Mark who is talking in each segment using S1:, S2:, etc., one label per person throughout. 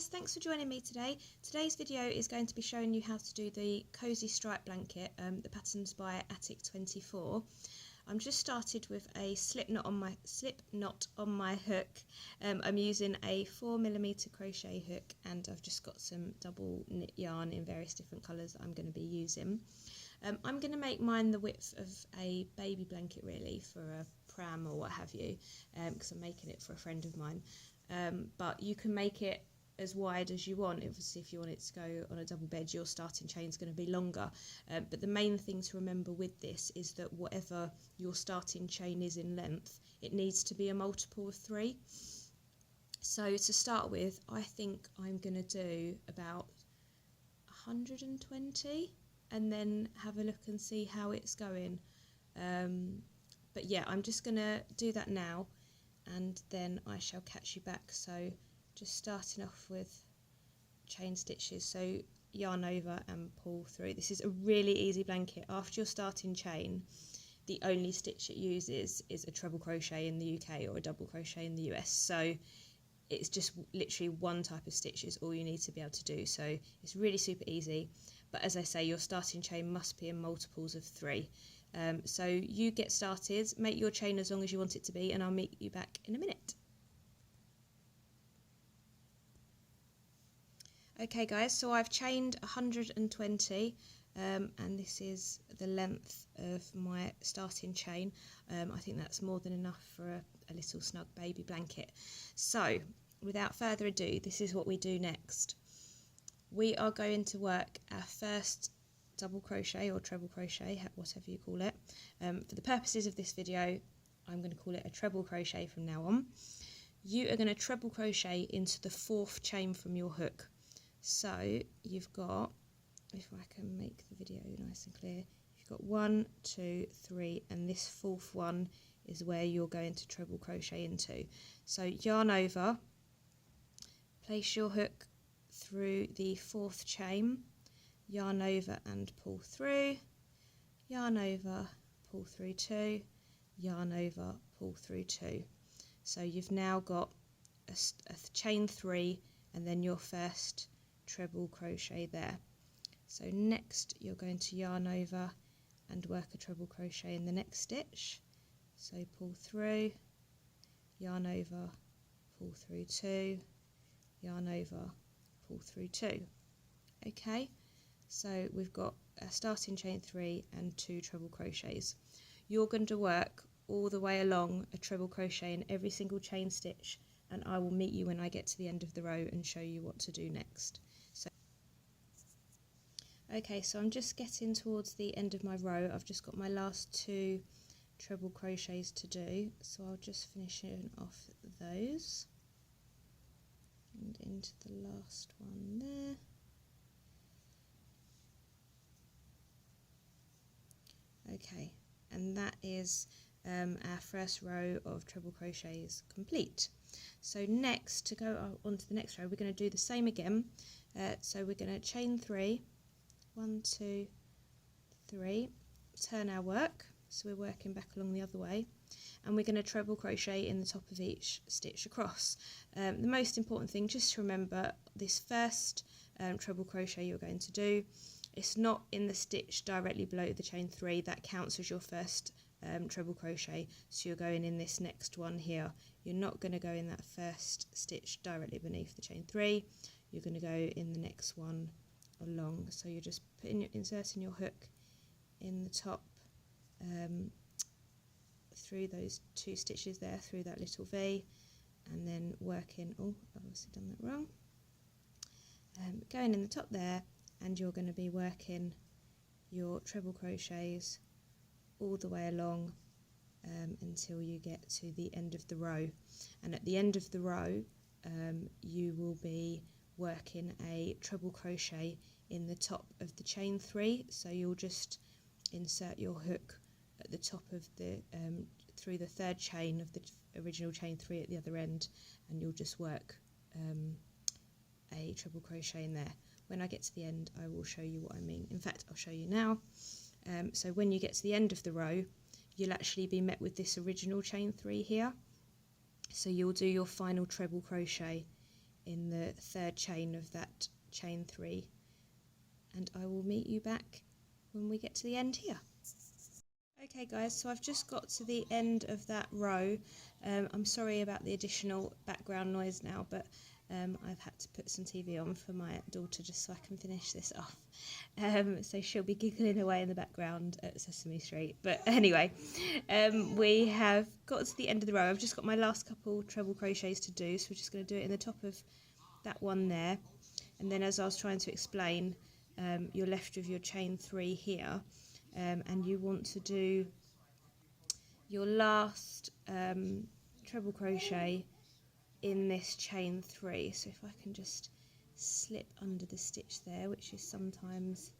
S1: guys, thanks for joining me today. Today's video is going to be showing you how to do the Cosy stripe blanket. The pattern's by Attic24. I'm just started with a slip knot on my hook. I'm using a 4mm crochet hook, and I've just got some double knit yarn in various different colours that I'm going to be using. I'm going to make mine the width of a baby blanket really, for a pram or what have you, because I'm making it for a friend of mine. But you can make it as wide as you want. Obviously, if you want it to go on a double bed, your starting chain is going to be longer. But the main thing to remember with this is that whatever your starting chain is in length, it needs to be a multiple of 3. So to start with, I think I'm going to do about 120 and then have a look and see how it's going. But yeah, I'm just going to do that now, and then I shall catch you back. So just starting off with chain stitches, so yarn over and pull through. This is a really easy blanket. After your starting chain, the only stitch it uses is a treble crochet in the UK or a double crochet in the US, so it's just literally one type of stitch is all you need to be able to do. So it's really super easy, but as I say, your starting chain must be in multiples of 3. So you get started, make your chain as long as you want it to be, and I'll meet you back in a minute. Okay guys, so I've chained 120, and this is the length of my starting chain. I think that's more than enough for a little snug baby blanket. So without further ado, this is what we do next. We are going to work our first double crochet or treble crochet, whatever you call it. For the purposes of this video, I'm going to call it a treble crochet from now on. You are going to treble crochet into the 4th chain from your hook. So you've got, if I can make the video nice and clear, you've got 1, 2, 3, and this 4th one is where you're going to treble crochet into. So yarn over, place your hook through the 4th chain, yarn over and pull through, yarn over, pull through 2, yarn over, pull through 2. So you've now got a chain 3 and then your first treble crochet there. So next you're going to yarn over and work a treble crochet in the next stitch. So pull through, yarn over, pull through 2, yarn over, pull through 2. Okay, so we've got a starting chain 3 and 2 treble crochets. You're going to work all the way along a treble crochet in every single chain stitch, and I will meet you when I get to the end of the row and show you what to do next. Okay, so I'm just getting towards the end of my row. I've just got my last 2 treble crochets to do, so I'll just finish off those and into the last one there. Okay, and that is our first row of treble crochets complete. So next, to go on to the next row, we're going to do the same again. So we're going to chain 3, 1, 2, 3, turn our work, so we're working back along the other way, and we're going to treble crochet in the top of each stitch across. The most important thing, just to remember, this first treble crochet you're going to do, it's not in the stitch directly below the chain 3, that counts as your first treble crochet, so you're going in this next one here. You're not going to go in that first stitch directly beneath the chain 3, you're going to go in the next one along. So you're just inserting your hook in the top through those 2 stitches there, through that little V, and then working, oh, I've obviously done that wrong, going in the top there, and you're going to be working your treble crochets all the way along until you get to the end of the row. And at the end of the row, you will be working a treble crochet in the top of the chain 3, so you'll just insert your hook at the top of the through the 3rd chain of the original chain 3 at the other end, and you'll just work a treble crochet in there. When I get to the end, I will show you what I mean. In fact, I'll show you now. So when you get to the end of the row, you'll actually be met with this original chain 3 here, so you'll do your final treble crochet in the third chain of that chain 3, and I will meet you back when we get to the end here. Okay guys, so I've just got to the end of that row. I'm sorry about the additional background noise now, but I've had to put some TV on for my daughter just so I can finish this off. So she'll be giggling away in the background at Sesame Street. But anyway, we have got to the end of the row. I've just got my last couple treble crochets to do, so we're just going to do it in the top of that one there. And then, as I was trying to explain, you're left with your chain 3 here, and you want to do your last treble crochet in this chain 3. So if I can just slip under the stitch there, which is sometimes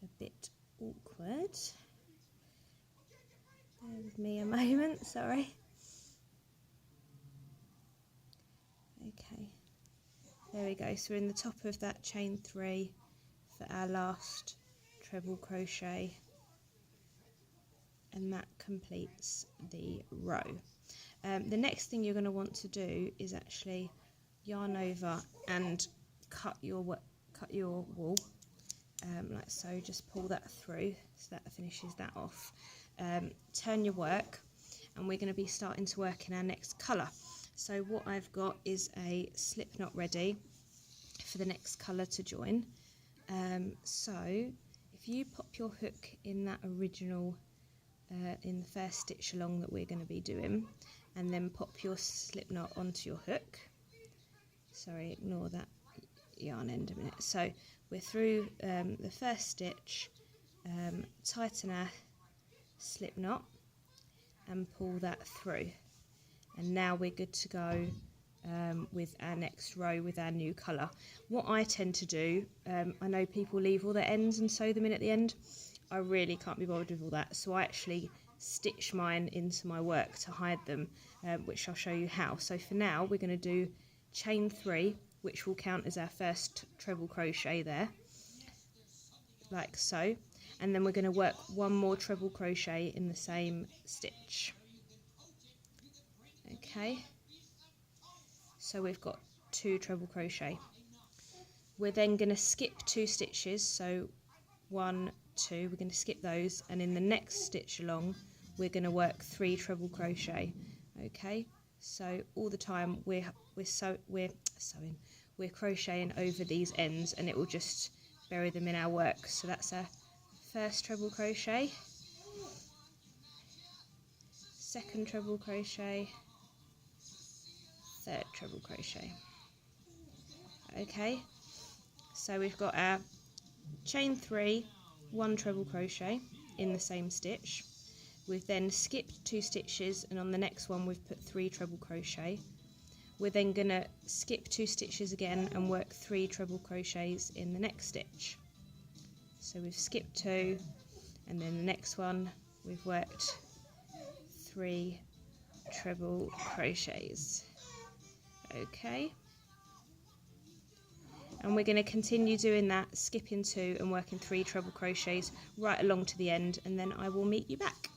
S1: a bit awkward. Bear with me a moment, sorry. Okay, there we go. So we're in the top of that chain 3 for our last treble crochet, and that completes the row. The next thing you're going to want to do is actually yarn over and cut your wool, like so. Just pull that through so that finishes that off. Turn your work, and we're going to be starting to work in our next colour. So what I've got is a slip knot ready for the next colour to join. So if you pop your hook in that original, in the first stitch along that we're going to be doing, and then pop your slip knot onto your hook. Sorry, ignore that yarn end a minute. So we're through the first stitch, tighten our slip knot and pull that through, and now we're good to go with our next row with our new colour. What I tend to do, I know people leave all their ends and sew them in at the end. I really can't be bothered with all that, so I actually stitch mine into my work to hide them, which I'll show you how. So for now we're going to do chain 3, which will count as our first treble crochet there, like so, and then we're going to work one more treble crochet in the same stitch. Okay, so we've got 2 treble crochet. We're then going to skip 2 stitches, so 1, 2, we're going to skip those, and in the next stitch along we're going to work 3 treble crochet. Okay, so all the time we're crocheting over these ends, and it will just bury them in our work. So that's our first treble crochet, second treble crochet, third treble crochet. Okay, so we've got our chain 3, 1 treble crochet in the same stitch. We've then skipped 2 stitches, and on the next one we've put 3 treble crochet. We're then going to skip 2 stitches again and work 3 treble crochets in the next stitch. So we've skipped 2, and then the next one we've worked 3 treble crochets. Okay, and we're going to continue doing that, skipping 2 and working 3 treble crochets right along to the end, and then I will meet you back.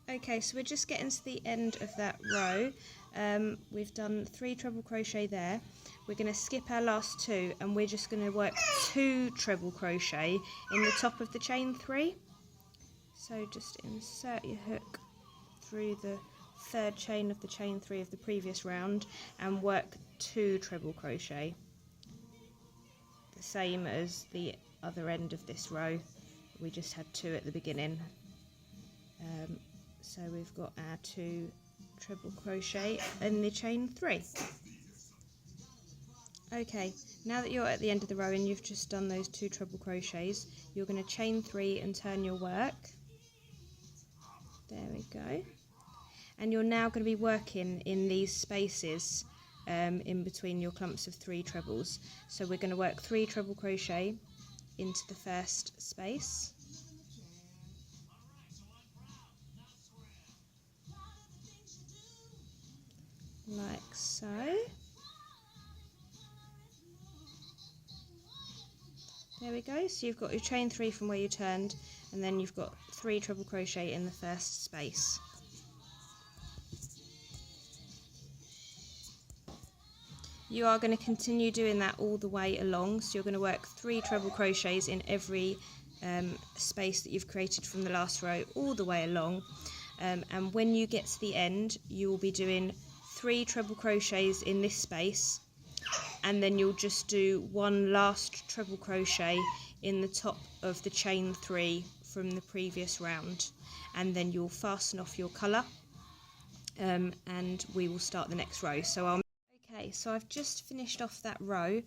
S1: Okay, so we're just getting to the end of that row. We've done 3 treble crochet there. We're going to skip our last 2, and we're just going to work 2 treble crochet in the top of the chain 3. So just insert your hook through the third chain of the chain 3 of the previous round and work 2 treble crochet, the same as the other end of this row. We just had 2 at the beginning. So we've got our 2 treble crochet in the chain 3. Okay, now that you're at the end of the row and you've just done those 2 treble crochets, you're going to chain 3 and turn your work. There we go. And you're now going to be working in these spaces in between your clumps of 3 trebles. So we're going to work 3 treble crochet into the first space. Like so. There we go. So you've got your chain 3 from where you turned, and then you've got 3 treble crochet in the first space. You are going to continue doing that all the way along, so you're going to work 3 treble crochets in every space that you've created from the last row all the way along, and when you get to the end you will be doing 3 treble crochets in this space, and then you'll just do 1 last treble crochet in the top of the chain 3 from the previous round, and then you'll fasten off your colour, and we will start the next row. Okay, so I've just finished off that row,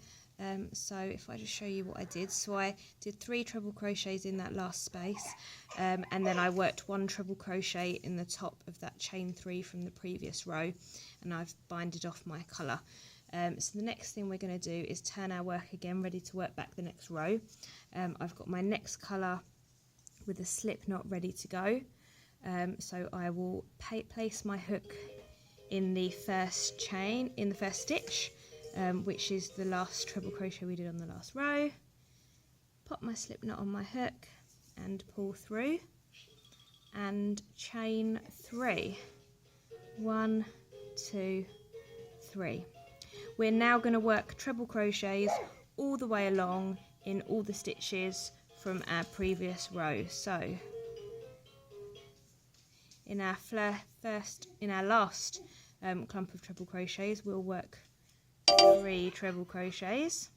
S1: so if I just show you what I did. So I did 3 treble crochets in that last space, and then I worked 1 treble crochet in the top of that chain 3 from the previous row, and I've binded off my colour. So the next thing we're going to do is turn our work again, ready to work back the next row. I've got my next colour with a slip knot ready to go, so I will place my hook in the first chain, in the first stitch, which is the last treble crochet we did on the last row. Pop my slip knot on my hook and pull through and chain 3. 1, 2, 3. We're now going to work treble crochets all the way along in all the stitches from our previous row. So in our last clump of treble crochets, we'll work 3 treble crochets,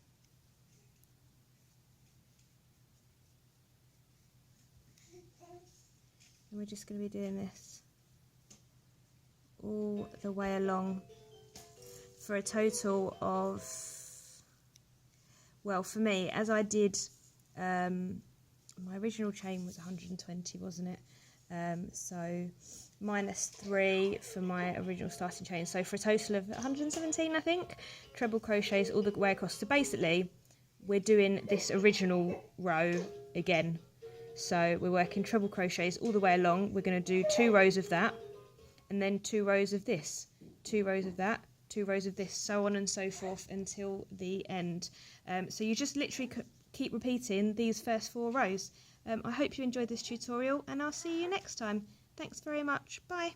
S1: and we're just going to be doing this all the way along for a total of, well, for me, as I did, my original chain was 120, wasn't it? So minus 3 for my original starting chain, so for a total of 117, I think, treble crochets all the way across. So basically we're doing this original row again, so we're working treble crochets all the way along. We're going to do 2 rows of that, and then 2 rows of this, 2 rows of that, 2 rows of this, so on and so forth until the end. So you just literally keep repeating these first 4 rows. I hope you enjoyed this tutorial, and I'll see you next time. Thanks very much. Bye.